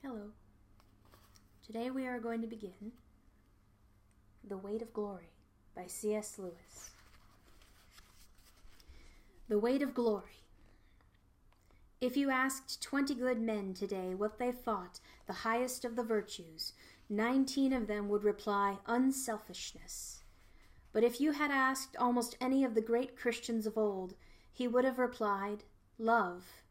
Hello. Today we are going to begin The Weight of Glory by C.S. Lewis. The weight of glory. If you asked 20 good men today what they thought the highest of the virtues, 19 of them would reply unselfishness. But if you had asked almost any of the great Christians of old, he would have replied love.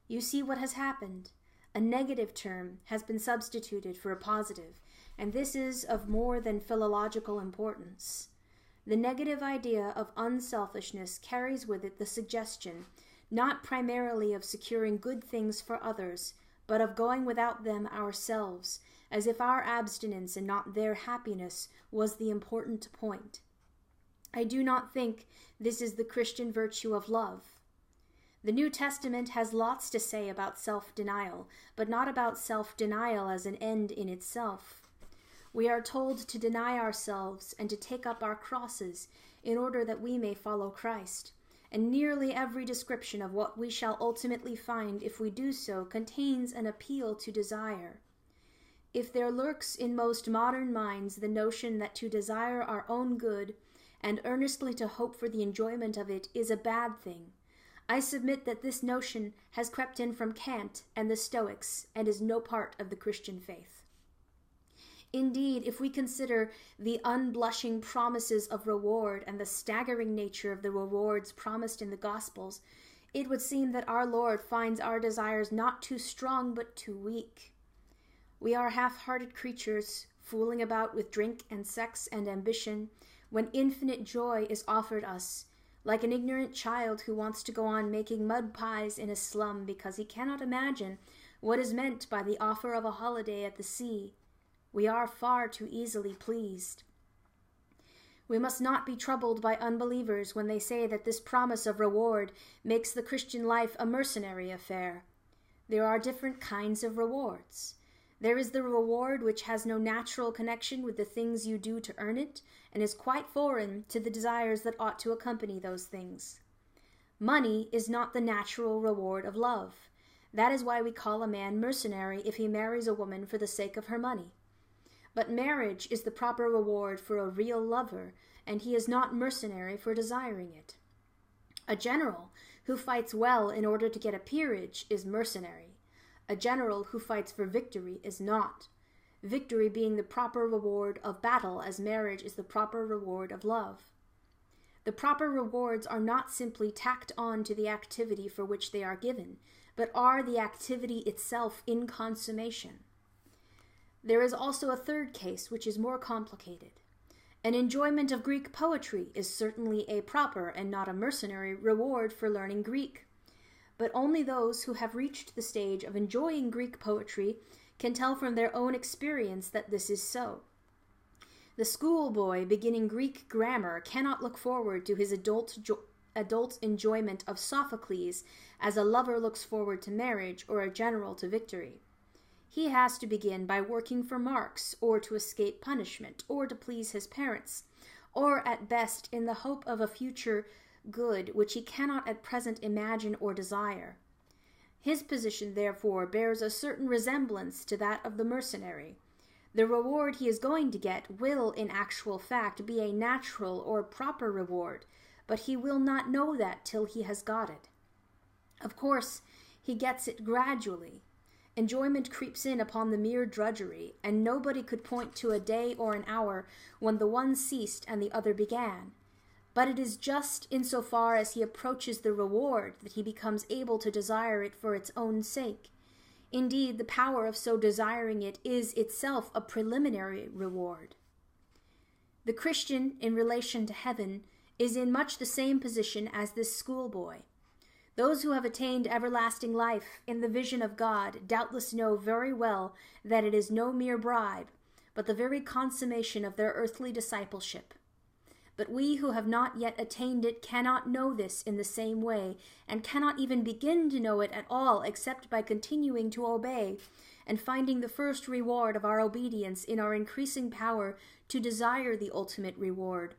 You see what has happened. A negative term has been substituted for a positive, and this is of more than philological importance. The negative idea of unselfishness carries with it the suggestion, not primarily of securing good things for others, but of going without them ourselves, as if our abstinence and not their happiness was the important point. I do not think this is the Christian virtue of love. The New Testament has lots to say about self-denial, but not about self-denial as an end in itself. We are told to deny ourselves and to take up our crosses in order that we may follow Christ, and nearly every description of what we shall ultimately find if we do so contains an appeal to desire. If there lurks in most modern minds the notion that to desire our own good and earnestly to hope for the enjoyment of it is a bad thing, I submit that this notion has crept in from Kant and the Stoics and is no part of the Christian faith. Indeed, if we consider the unblushing promises of reward and the staggering nature of the rewards promised in the Gospels, it would seem that our Lord finds our desires not too strong but too weak. We are half-hearted creatures, fooling about with drink and sex and ambition, when infinite joy is offered us, like an ignorant child who wants to go on making mud pies in a slum because he cannot imagine what is meant by the offer of a holiday at the sea. We are far too easily pleased. We must not be troubled by unbelievers when they say that this promise of reward makes the Christian life a mercenary affair. There are different kinds of rewards. There is the reward which has no natural connection with the things you do to earn it, and is quite foreign to the desires that ought to accompany those things. Money is not the natural reward of love. That is why we call a man mercenary if he marries a woman for the sake of her money. But marriage is the proper reward for a real lover, and he is not mercenary for desiring it. A general who fights well in order to get a peerage is mercenary. A general who fights for victory is not, victory being the proper reward of battle as marriage is the proper reward of love. The proper rewards are not simply tacked on to the activity for which they are given, but are the activity itself in consummation. There is also a third case which is more complicated. An enjoyment of Greek poetry is certainly a proper and not a mercenary reward for learning Greek. But only those who have reached the stage of enjoying Greek poetry can tell from their own experience that this is so. The schoolboy beginning Greek grammar cannot look forward to his adult enjoyment of Sophocles as a lover looks forward to marriage or a general to victory. He has to begin by working for marks, or to escape punishment, or to please his parents, or at best in the hope of a future good which he cannot at present imagine or desire. His position, therefore, bears a certain resemblance to that of the mercenary. The reward he is going to get will, in actual fact, be a natural or proper reward, but he will not know that till he has got it. Of course, he gets it gradually. Enjoyment creeps in upon the mere drudgery, and nobody could point to a day or an hour when the one ceased and the other began. But it is just in so far as he approaches the reward that he becomes able to desire it for its own sake. Indeed, the power of so desiring it is itself a preliminary reward. The Christian, in relation to heaven, is in much the same position as this schoolboy. Those who have attained everlasting life in the vision of God doubtless know very well that it is no mere bribe, but the very consummation of their earthly discipleship. But we who have not yet attained it cannot know this in the same way, and cannot even begin to know it at all except by continuing to obey, and finding the first reward of our obedience in our increasing power to desire the ultimate reward.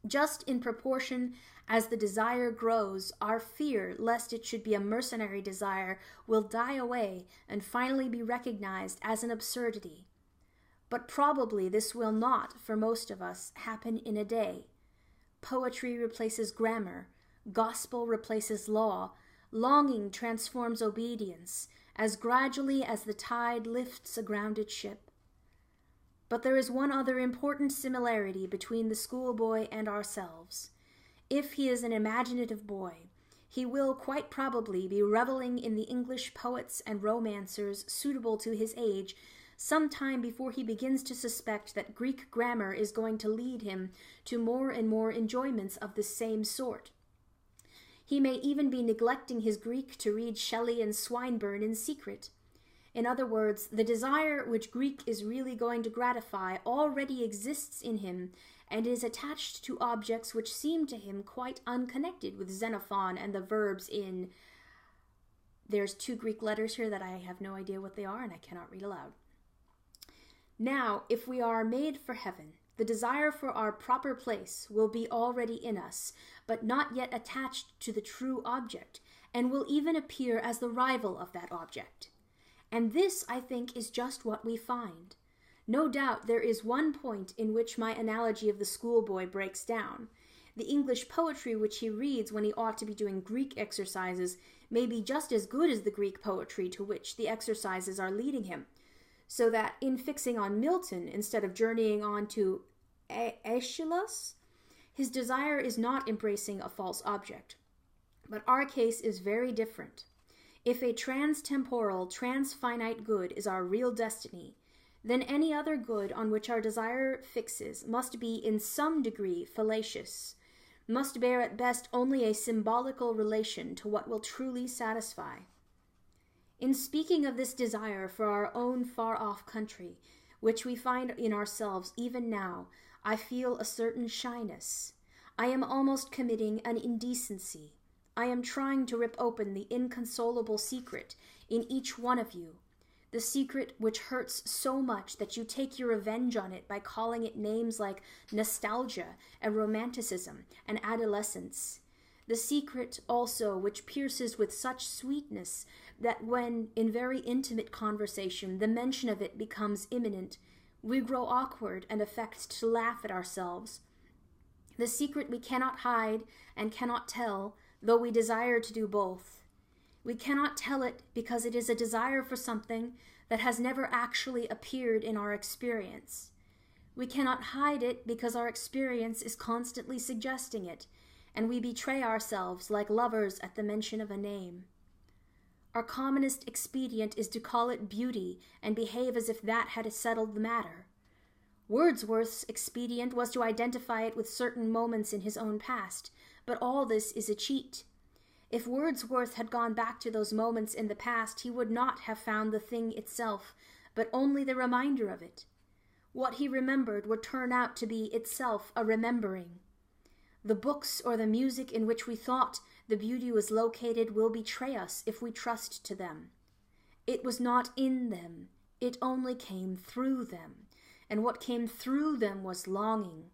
Just in proportion as the desire grows, our fear, lest it should be a mercenary desire, will die away and finally be recognized as an absurdity. But probably this will not, for most of us, happen in a day. Poetry replaces grammar, gospel replaces law, longing transforms obedience, as gradually as the tide lifts a grounded ship. But there is one other important similarity between the schoolboy and ourselves. If he is an imaginative boy, he will quite probably be reveling in the English poets and romancers suitable to his age some time before he begins to suspect that Greek grammar is going to lead him to more and more enjoyments of the same sort. He may even be neglecting his Greek to read Shelley and Swinburne in secret. In other words, the desire which Greek is really going to gratify already exists in him and is attached to objects which seem to him quite unconnected with Xenophon and the verbs in... There's 2 Greek letters here that I have no idea what they are and I cannot read aloud. Now, if we are made for heaven, the desire for our proper place will be already in us, but not yet attached to the true object, and will even appear as the rival of that object. And this, I think, is just what we find. No doubt there is one point in which my analogy of the schoolboy breaks down. The English poetry which he reads when he ought to be doing Greek exercises may be just as good as the Greek poetry to which the exercises are leading him, so that in fixing on Milton instead of journeying on to Aeschylus, his desire is not embracing a false object. But our case is very different. If a trans-temporal, trans-finite good is our real destiny, then any other good on which our desire fixes must be in some degree fallacious, must bear at best only a symbolical relation to what will truly satisfy. In speaking of this desire for our own far-off country, which we find in ourselves even now, I feel a certain shyness. I am almost committing an indecency. I am trying to rip open the inconsolable secret in each one of you, the secret which hurts so much that you take your revenge on it by calling it names like nostalgia and romanticism and adolescence. The secret also which pierces with such sweetness that when, in very intimate conversation, the mention of it becomes imminent, we grow awkward and affect to laugh at ourselves. The secret we cannot hide and cannot tell, though we desire to do both. We cannot tell it because it is a desire for something that has never actually appeared in our experience. We cannot hide it because our experience is constantly suggesting it, and we betray ourselves like lovers at the mention of a name. Our commonest expedient is to call it beauty and behave as if that had settled the matter. Wordsworth's expedient was to identify it with certain moments in his own past, but all this is a cheat. If Wordsworth had gone back to those moments in the past, he would not have found the thing itself, but only the reminder of it. What he remembered would turn out to be itself a remembering. The books or the music in which we thought the beauty was located will betray us if we trust to them. It was not in them, it only came through them, and what came through them was longing.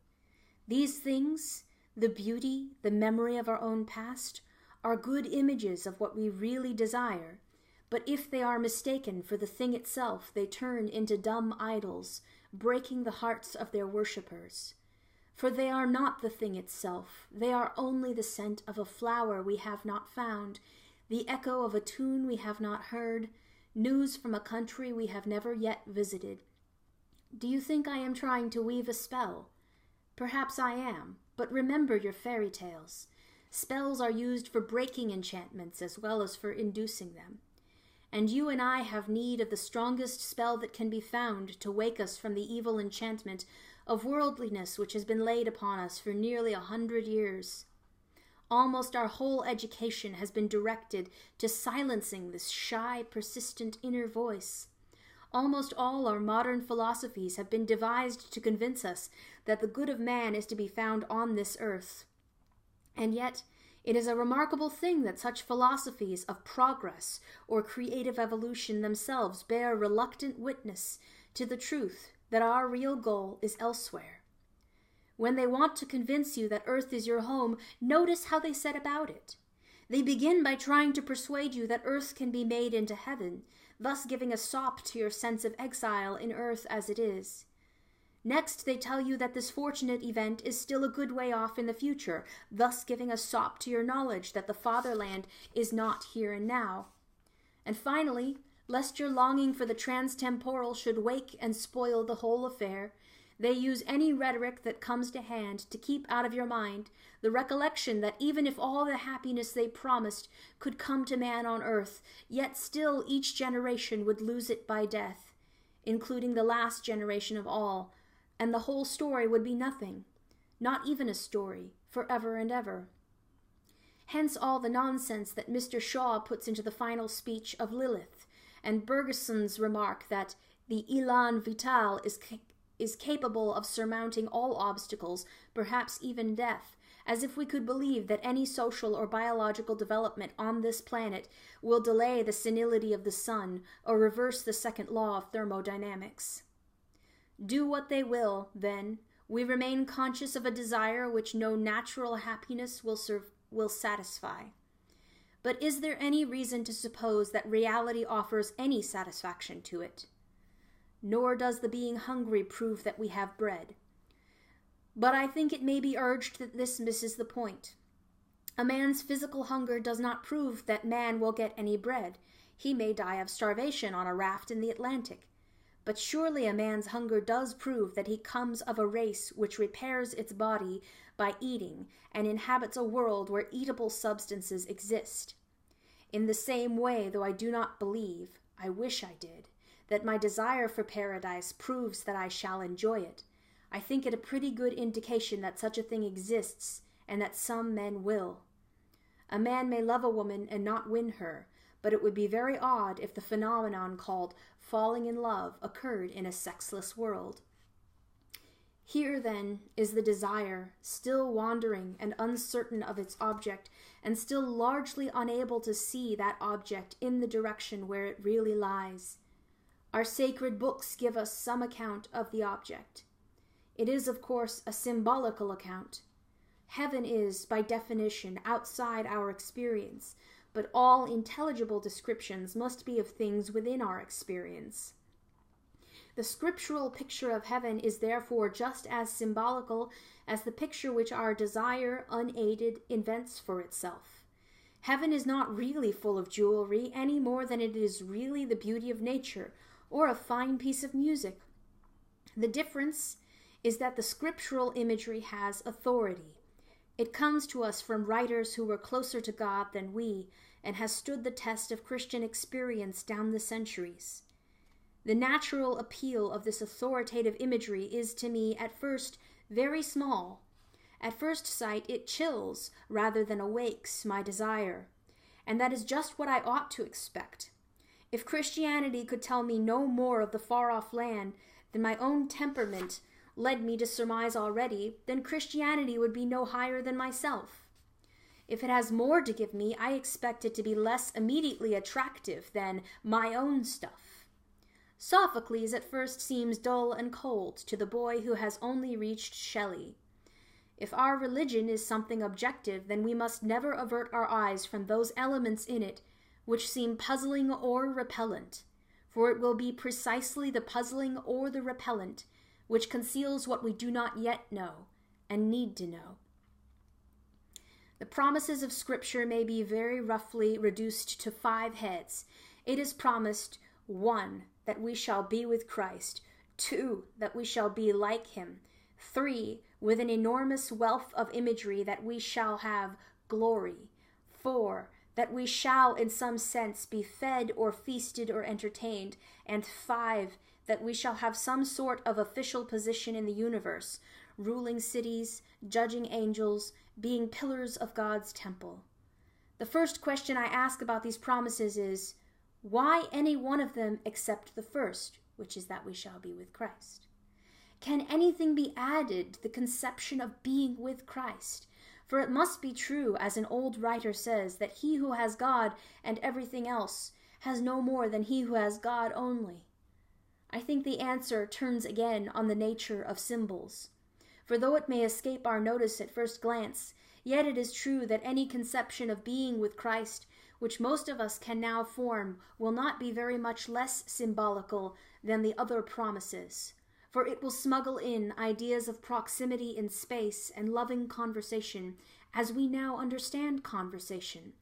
These things, the beauty, the memory of our own past, are good images of what we really desire, but if they are mistaken for the thing itself, they turn into dumb idols, breaking the hearts of their worshippers. For they are not the thing itself, they are only the scent of a flower we have not found, the echo of a tune we have not heard, news from a country we have never yet visited. Do you think I am trying to weave a spell? Perhaps I am, but remember your fairy tales. Spells are used for breaking enchantments as well as for inducing them. And you and I have need of the strongest spell that can be found to wake us from the evil enchantment of worldliness which has been laid upon us for nearly 100 years. Almost our whole education has been directed to silencing this shy, persistent inner voice. Almost all our modern philosophies have been devised to convince us that the good of man is to be found on this earth. And yet, it is a remarkable thing that such philosophies of progress or creative evolution themselves bear reluctant witness to the truth that our real goal is elsewhere. When they want to convince you that earth is your home, notice how they set about it. They begin by trying to persuade you that earth can be made into heaven, thus giving a sop to your sense of exile in earth as it is. Next, they tell you that this fortunate event is still a good way off in the future, thus giving a sop to your knowledge that the fatherland is not here and now. And finally, lest your longing for the transtemporal should wake and spoil the whole affair, they use any rhetoric that comes to hand to keep out of your mind the recollection that even if all the happiness they promised could come to man on earth, yet still each generation would lose it by death, including the last generation of all, and the whole story would be nothing, not even a story, forever and ever. Hence all the nonsense that Mr. Shaw puts into the final speech of Lilith, and Bergson's remark that the élan vital is capable of surmounting all obstacles, perhaps even death, as if we could believe that any social or biological development on this planet will delay the senility of the sun or reverse the second law of thermodynamics. Do what they will, then, we remain conscious of a desire which no natural happiness will satisfy. But is there any reason to suppose that reality offers any satisfaction to it? Nor does the being hungry prove that we have bread. But I think it may be urged that this misses the point. A man's physical hunger does not prove that man will get any bread. He may die of starvation on a raft in the Atlantic. But surely a man's hunger does prove that he comes of a race which repairs its body by eating and inhabits a world where eatable substances exist. In the same way, though I do not believe, I wish I did, that my desire for paradise proves that I shall enjoy it, I think it a pretty good indication that such a thing exists and that some men will. A man may love a woman and not win her, but it would be very odd if the phenomenon called falling in love occurred in a sexless world. Here, then, is the desire, still wandering and uncertain of its object, and still largely unable to see that object in the direction where it really lies. Our sacred books give us some account of the object. It is, of course, a symbolical account. Heaven is, by definition, outside our experience, but all intelligible descriptions must be of things within our experience. The scriptural picture of heaven is therefore just as symbolical as the picture which our desire, unaided, invents for itself. Heaven is not really full of jewelry any more than it is really the beauty of nature or a fine piece of music. The difference is that the scriptural imagery has authority. It comes to us from writers who were closer to God than we, and has stood the test of Christian experience down the centuries. The natural appeal of this authoritative imagery is to me at first very small. At first sight it chills rather than awakes my desire, and that is just what I ought to expect. If Christianity could tell me no more of the far-off land than my own temperament led me to surmise already, then Christianity would be no higher than myself. If it has more to give me, I expect it to be less immediately attractive than my own stuff. Sophocles at first seems dull and cold to the boy who has only reached Shelley. If our religion is something objective, then we must never avert our eyes from those elements in it which seem puzzling or repellent, for it will be precisely the puzzling or the repellent which conceals what we do not yet know and need to know. The promises of Scripture may be very roughly reduced to 5 heads. It is promised, 1, that we shall be with Christ, 2, that we shall be like him, 3, with an enormous wealth of imagery, that we shall have glory, 4, that we shall in some sense be fed or feasted or entertained, and 5, that we shall have some sort of official position in the universe, ruling cities, judging angels, being pillars of God's temple. The first question I ask about these promises is, why any one of them except the first, which is that we shall be with Christ? Can anything be added to the conception of being with Christ? For it must be true, as an old writer says, that he who has God and everything else has no more than he who has God only. I think the answer turns again on the nature of symbols. For though it may escape our notice at first glance, yet it is true that any conception of being with Christ, which most of us can now form, will not be very much less symbolical than the other promises. For it will smuggle in ideas of proximity in space and loving conversation, as we now understand conversation.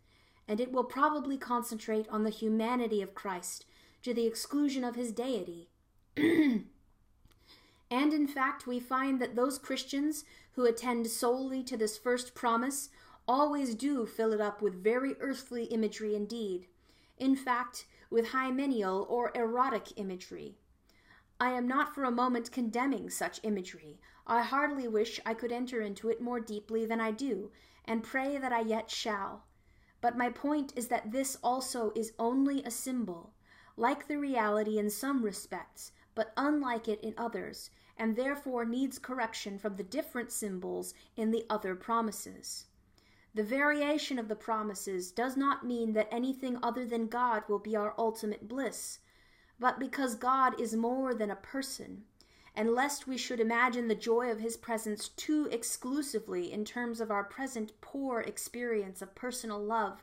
And it will probably concentrate on the humanity of Christ, to the exclusion of his deity. And in fact, we find that those Christians who attend solely to this first promise always do fill it up with very earthly imagery indeed. In fact, with hymeneal or erotic imagery. I am not for a moment condemning such imagery. I heartily wish I could enter into it more deeply than I do, and pray that I yet shall. But my point is that this also is only a symbol, like the reality in some respects, but unlike it in others, and therefore needs correction from the different symbols in the other promises. The variation of the promises does not mean that anything other than God will be our ultimate bliss, but because God is more than a person, and lest we should imagine the joy of his presence too exclusively in terms of our present poor experience of personal love,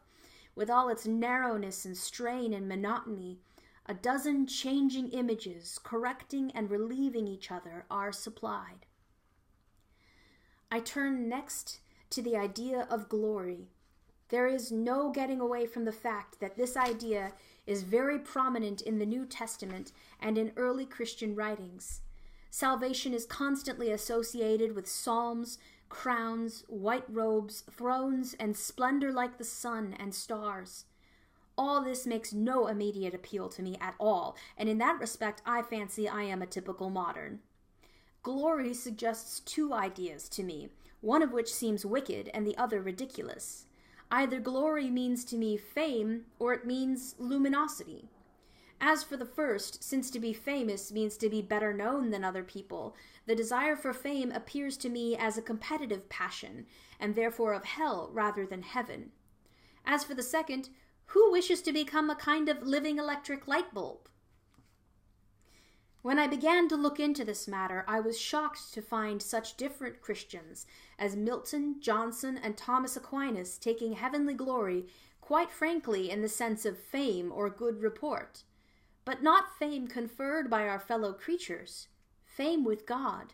with all its narrowness and strain and monotony, a dozen changing images, correcting and relieving each other, are supplied. I turn next to the idea of glory. There is no getting away from the fact that this idea is very prominent in the New Testament and in early Christian writings. Salvation is constantly associated with psalms, crowns, white robes, thrones, and splendor like the sun and stars. All this makes no immediate appeal to me at all, and in that respect I fancy I am a typical modern. Glory suggests two ideas to me, one of which seems wicked and the other ridiculous. Either glory means to me fame, or it means luminosity. As for the first, since to be famous means to be better known than other people, the desire for fame appears to me as a competitive passion, and therefore of hell rather than heaven. As for the second, who wishes to become a kind of living electric light bulb? When I began to look into this matter, I was shocked to find such different Christians as Milton, Johnson, and Thomas Aquinas taking heavenly glory, quite frankly, in the sense of fame or good report. But not fame conferred by our fellow creatures, fame with God.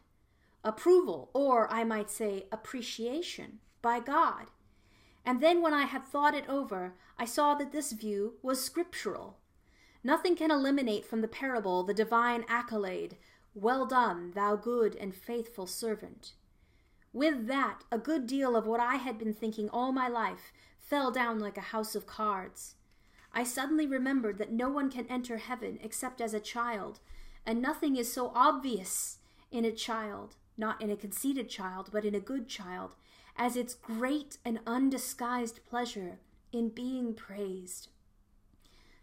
Approval, or I might say appreciation, by God. And then when I had thought it over, I saw that this view was scriptural. Nothing can eliminate from the parable the divine accolade, "Well done, thou good and faithful servant." With that, a good deal of what I had been thinking all my life fell down like a house of cards. I suddenly remembered that no one can enter heaven except as a child, and nothing is so obvious in a child, not in a conceited child, but in a good child, as its great and undisguised pleasure in being praised.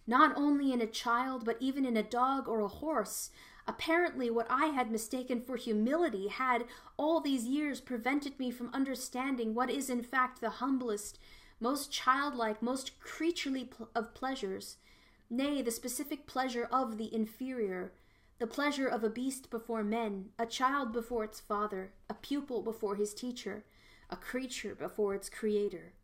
Not only in a child, but even in a dog or a horse, apparently what I had mistaken for humility had all these years prevented me from understanding what is in fact the humblest, most childlike, most creaturely of pleasures, nay, the specific pleasure of the inferior, the pleasure of a beast before men, a child before its father, a pupil before his teacher, a creature before its creator.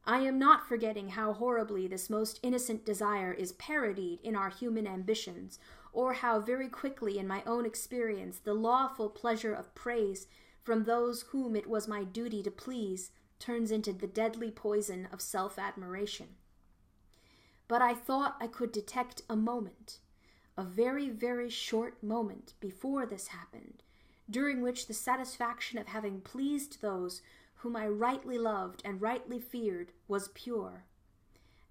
I am not forgetting how horribly this most innocent desire is parodied in our human ambitions, or how very quickly in my own experience the lawful pleasure of praise from those whom it was my duty to please turns into the deadly poison of self-admiration. But I thought I could detect a moment, a very, very short moment before this happened, during which the satisfaction of having pleased those whom I rightly loved and rightly feared was pure.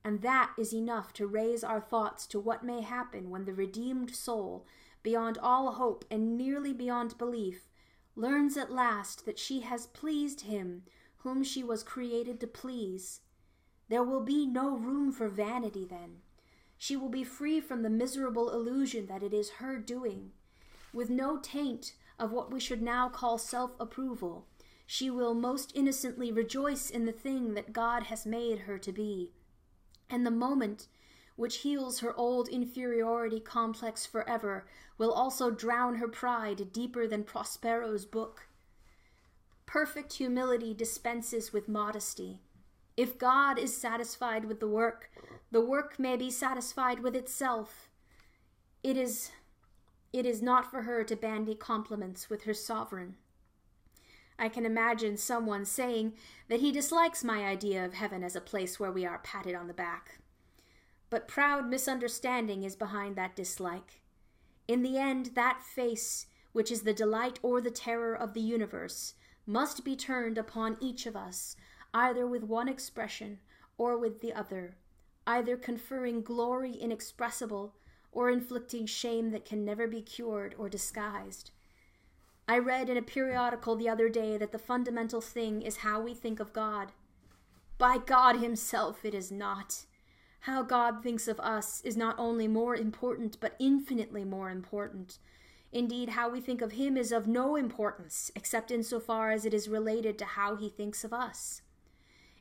And that is enough to raise our thoughts to what may happen when the redeemed soul, beyond all hope and nearly beyond belief, learns at last that she has pleased him whom she was created to please. There will be no room for vanity then. She will be free from the miserable illusion that it is her doing. With no taint of what we should now call self-approval, she will most innocently rejoice in the thing that God has made her to be. And the moment which heals her old inferiority complex forever will also drown her pride deeper than Prospero's book. Perfect humility dispenses with modesty. If God is satisfied with the work may be satisfied with itself. It is not for her to bandy compliments with her sovereign. I can imagine someone saying that he dislikes my idea of heaven as a place where we are patted on the back. But proud misunderstanding is behind that dislike. In the end, that face, which is the delight or the terror of the universe, must be turned upon each of us, either with one expression or with the other, either conferring glory inexpressible or inflicting shame that can never be cured or disguised. I read in a periodical the other day that the fundamental thing is how we think of God. By God himself it is not. How God thinks of us is not only more important, but infinitely more important. Indeed, how we think of him is of no importance, except insofar as it is related to how he thinks of us.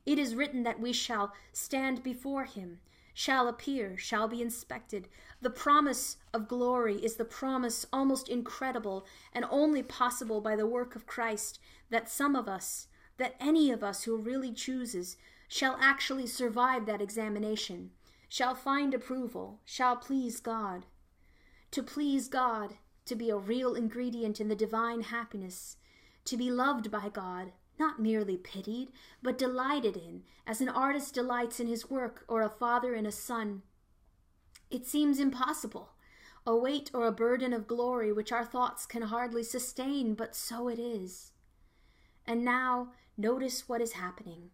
It is written that we shall stand before him, shall appear, shall be inspected. The promise of glory is the promise, almost incredible and only possible by the work of Christ, that some of us, that any of us who really chooses, shall actually survive that examination, shall find approval, shall please God. To please God, to be a real ingredient in the divine happiness, to be loved by God, not merely pitied, but delighted in, as an artist delights in his work, or a father in a son. It seems impossible, a weight or a burden of glory which our thoughts can hardly sustain, but so it is. And now, notice what is happening.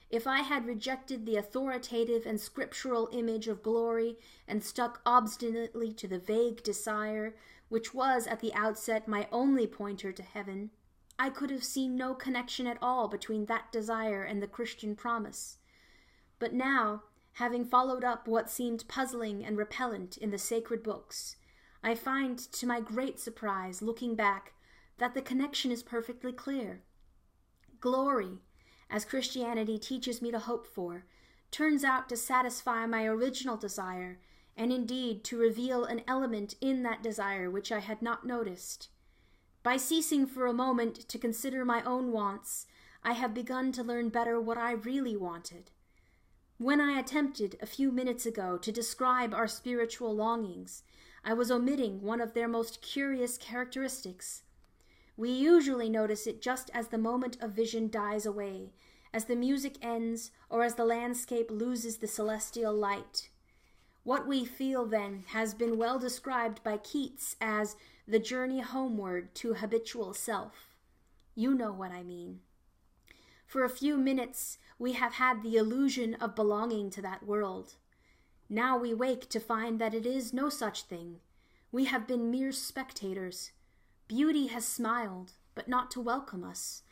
If I had rejected the authoritative and scriptural image of glory and stuck obstinately to the vague desire, which was at the outset my only pointer to heaven, I could have seen no connection at all between that desire and the Christian promise. But now, having followed up what seemed puzzling and repellent in the sacred books, I find, to my great surprise, looking back, that the connection is perfectly clear. Glory, as Christianity teaches me to hope for, turns out to satisfy my original desire, and indeed to reveal an element in that desire which I had not noticed. By ceasing for a moment to consider my own wants, I have begun to learn better what I really wanted. When I attempted a few minutes ago to describe our spiritual longings, I was omitting one of their most curious characteristics. We usually notice it just as the moment of vision dies away, as the music ends, or as the landscape loses the celestial light. What we feel then has been well described by Keats as the journey homeward to habitual self. You know what I mean. For a few minutes we have had the illusion of belonging to that world. Now we wake to find that it is no such thing. We have been mere spectators. Beauty has smiled, but not to welcome us.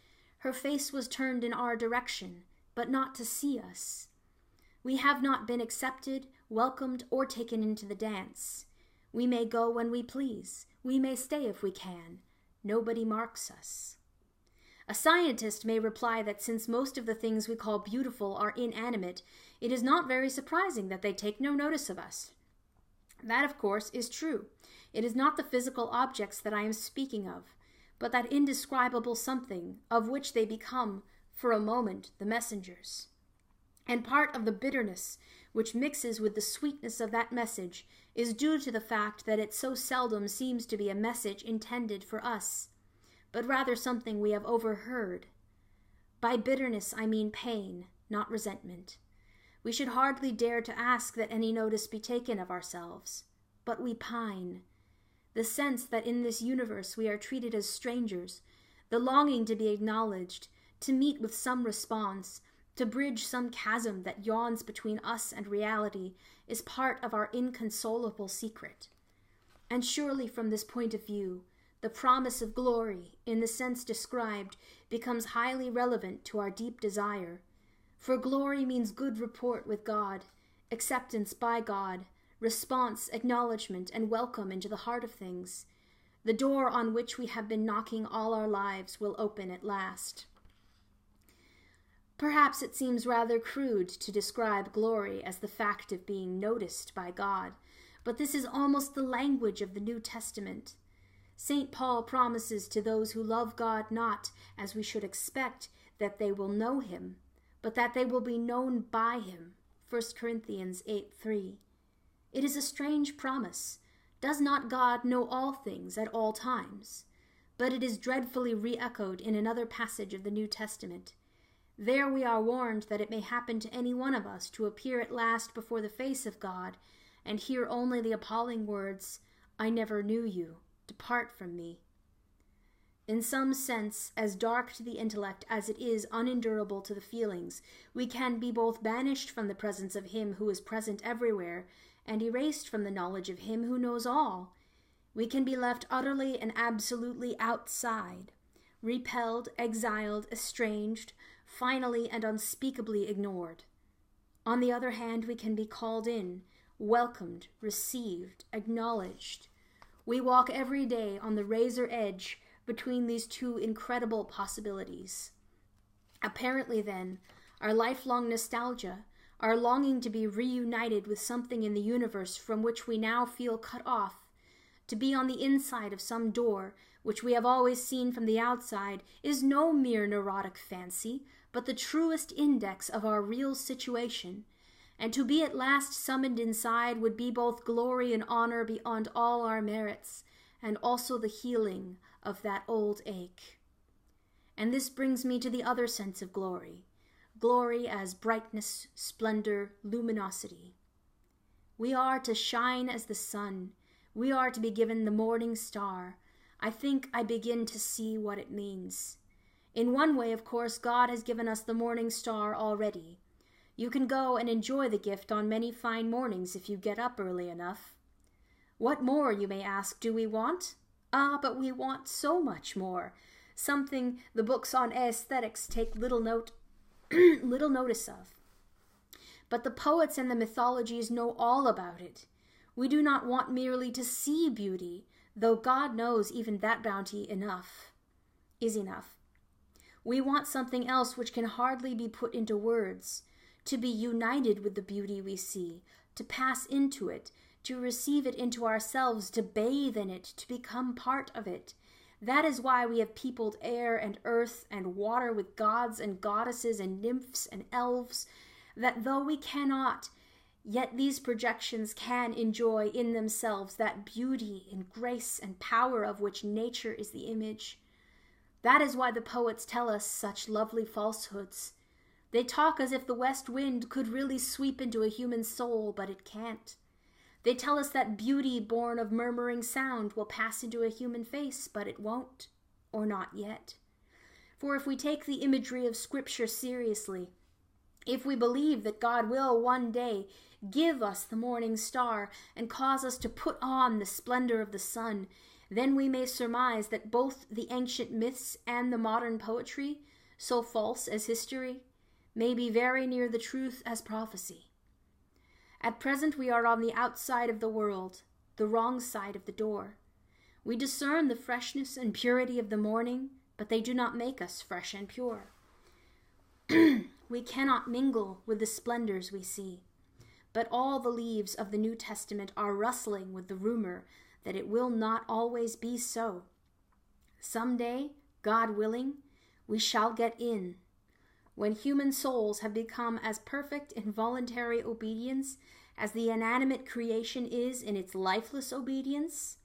Her face was turned in our direction, but not to see us. We have not been accepted, welcomed, or taken into the dance. We may go when we please. We may stay if we can. Nobody marks us. A scientist may reply that since most of the things we call beautiful are inanimate, it is not very surprising that they take no notice of us. That, of course, is true. It is not the physical objects that I am speaking of, but that indescribable something of which they become, for a moment, the messengers. And part of the bitterness which mixes with the sweetness of that message is due to the fact that it so seldom seems to be a message intended for us, but rather something we have overheard. By bitterness I mean pain, not resentment. We should hardly dare to ask that any notice be taken of ourselves, but we pine. The sense that in this universe we are treated as strangers, the longing to be acknowledged, to meet with some response, to bridge some chasm that yawns between us and reality, is part of our inconsolable secret. And surely from this point of view, the promise of glory, in the sense described, becomes highly relevant to our deep desire. For glory means good report with God, acceptance by God, response, acknowledgement, and welcome into the heart of things. The door on which we have been knocking all our lives will open at last. Perhaps it seems rather crude to describe glory as the fact of being noticed by God, but this is almost the language of the New Testament. St. Paul promises to those who love God not, as we should expect, that they will know him, but that they will be known by him. 1 Corinthians 8:3. It is a strange promise. Does not God know all things at all times? But it is dreadfully re-echoed in another passage of the New Testament. There we are warned that it may happen to any one of us to appear at last before the face of God and hear only the appalling words, "I never knew you. Depart from me." In some sense, as dark to the intellect as it is unendurable to the feelings, we can be both banished from the presence of him who is present everywhere and erased from the knowledge of him who knows all. We can be left utterly and absolutely outside, repelled, exiled, estranged, finally and unspeakably ignored. On the other hand, we can be called in, welcomed, received, acknowledged. We walk every day on the razor edge between these two incredible possibilities. Apparently, then, our lifelong nostalgia, our longing to be reunited with something in the universe from which we now feel cut off, to be on the inside of some door which we have always seen from the outside, is no mere neurotic fancy, but the truest index of our real situation. And to be at last summoned inside would be both glory and honor beyond all our merits, and also the healing of that old ache. And this brings me to the other sense of glory. Glory as brightness, splendor, luminosity. We are to shine as the sun. We are to be given the morning star. I think I begin to see what it means. In one way, of course, God has given us the morning star already. You can go and enjoy the gift on many fine mornings if you get up early enough. What more, you may ask, do we want? But we want so much more. Something the books on aesthetics take little notice of. But the poets and the mythologies know all about it. We do not want merely to see beauty, though God knows even that bounty is enough. We want something else which can hardly be put into words, to be united with the beauty we see, to pass into it, to receive it into ourselves, to bathe in it, to become part of it. That is why we have peopled air and earth and water with gods and goddesses and nymphs and elves, that though we cannot, yet these projections can enjoy in themselves that beauty and grace and power of which nature is the image. That is why the poets tell us such lovely falsehoods. They talk as if the west wind could really sweep into a human soul, but it can't. They tell us that beauty born of murmuring sound will pass into a human face, but it won't, or not yet. For if we take the imagery of Scripture seriously, if we believe that God will one day give us the morning star and cause us to put on the splendor of the sun, then we may surmise that both the ancient myths and the modern poetry, so false as history, may be very near the truth as prophecy. At present we are on the outside of the world, the wrong side of the door. We discern the freshness and purity of the morning, but they do not make us fresh and pure. We cannot mingle with the splendors we see, but all the leaves of the New Testament are rustling with the rumor that it will not always be so. Some day, God willing, we shall get in. When human souls have become as perfect in voluntary obedience as the inanimate creation is in its lifeless obedience,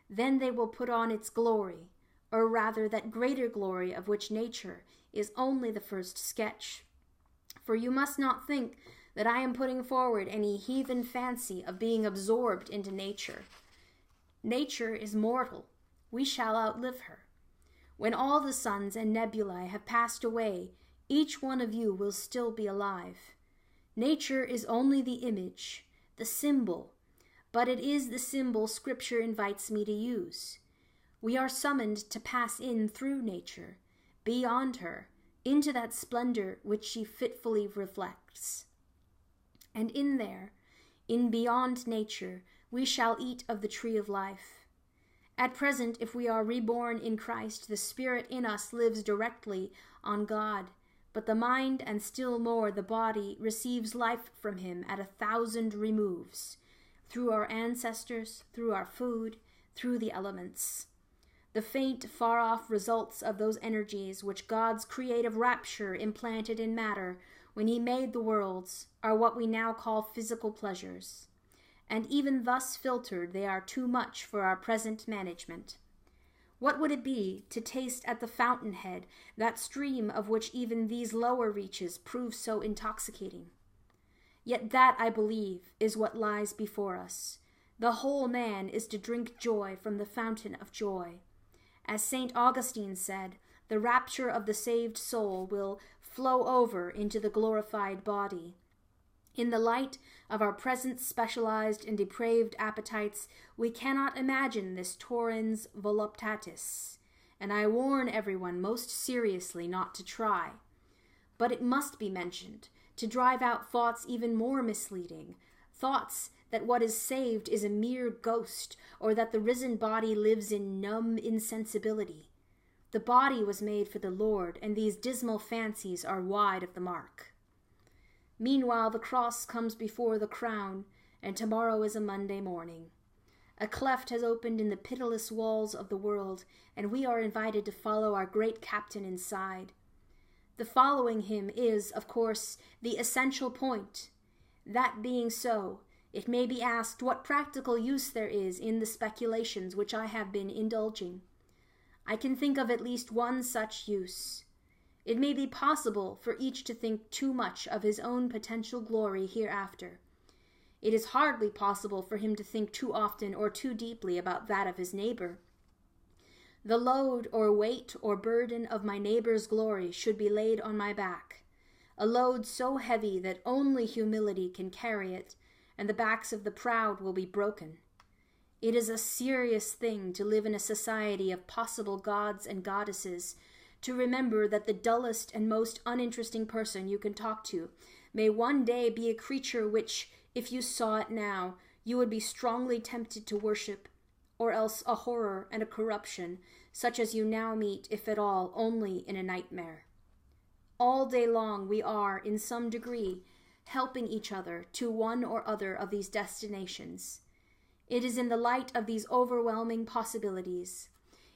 then they will put on its glory, or rather that greater glory of which nature is only the first sketch. For you must not think that I am putting forward any heathen fancy of being absorbed into nature. Nature is mortal. We shall outlive her. When all the suns and nebulae have passed away, each one of you will still be alive. Nature is only the image, the symbol, but it is the symbol Scripture invites me to use. We are summoned to pass in through nature, beyond her, into that splendor which she fitfully reflects. And in there, in beyond nature, we shall eat of the tree of life. At present, if we are reborn in Christ, the Spirit in us lives directly on God, but the mind, and still more the body, receives life from him at 1,000 removes, through our ancestors, through our food, through the elements. the faint, far-off results of those energies which God's creative rapture implanted in matter when he made the worlds, are what we now call physical pleasures. And even thus filtered, they are too much for our present management. What would it be to taste at the fountainhead that stream of which even these lower reaches prove so intoxicating? Yet that, I believe, is what lies before us. The whole man is to drink joy from the fountain of joy. As St. Augustine said, the rapture of the saved soul will flow over into the glorified body. In the light of our present specialized and depraved appetites, we cannot imagine this torrens voluptatis, and I warn everyone most seriously not to try. But it must be mentioned, to drive out thoughts even more misleading, thoughts that what is saved is a mere ghost, or that the risen body lives in numb insensibility. The body was made for the Lord, and these dismal fancies are wide of the mark. Meanwhile, the cross comes before the crown, and tomorrow is a Monday morning. A cleft has opened in the pitiless walls of the world, and we are invited to follow our great captain inside. The following him is, of course, the essential point. That being so, it may be asked what practical use there is in the speculations which I have been indulging. I can think of at least one such use. It may be possible for each to think too much of his own potential glory hereafter. It is hardly possible for him to think too often or too deeply about that of his neighbor. The load or weight or burden of my neighbor's glory should be laid on my back, a load so heavy that only humility can carry it, and the backs of the proud will be broken. It is a serious thing to live in a society of possible gods and goddesses, to remember that the dullest and most uninteresting person you can talk to may one day be a creature which, if you saw it now, you would be strongly tempted to worship, or else a horror and a corruption, such as you now meet, if at all, only in a nightmare. All day long we are, in some degree, helping each other to one or other of these destinations. It is in the light of these overwhelming possibilities,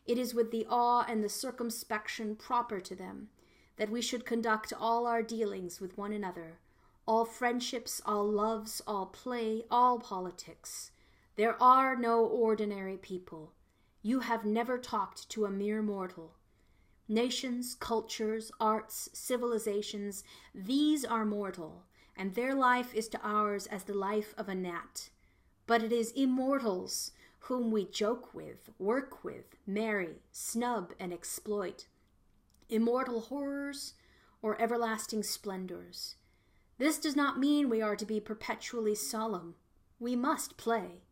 it is with the awe and the circumspection proper to them, that we should conduct all our dealings with one another, all friendships, all loves, all play, all politics. There are no ordinary people. You have never talked to a mere mortal. Nations, cultures, arts, civilizations, these are mortal, and their life is to ours as the life of a gnat. But it is immortals whom we joke with, work with, marry, snub, and exploit. Immortal horrors or everlasting splendors. This does not mean we are to be perpetually solemn. We must play.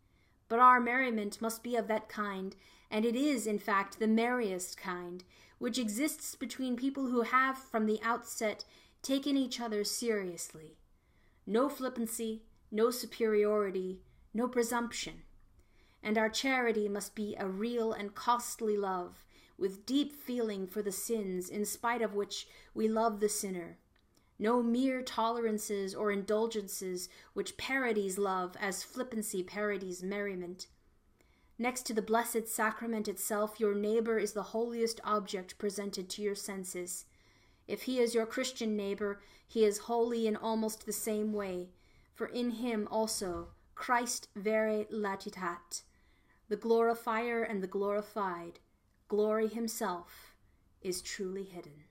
But our merriment must be of that kind, and it is, in fact, the merriest kind, which exists between people who have, from the outset, taken each other seriously. No flippancy, no superiority, no presumption. And our charity must be a real and costly love, with deep feeling for the sins in spite of which we love the sinner. No mere tolerances or indulgences which parodies love as flippancy parodies merriment. Next to the blessed sacrament itself, your neighbor is the holiest object presented to your senses. If he is your Christian neighbor, he is holy in almost the same way, for in him also Christ vere latitat, the glorifier and the glorified, glory himself, is truly hidden.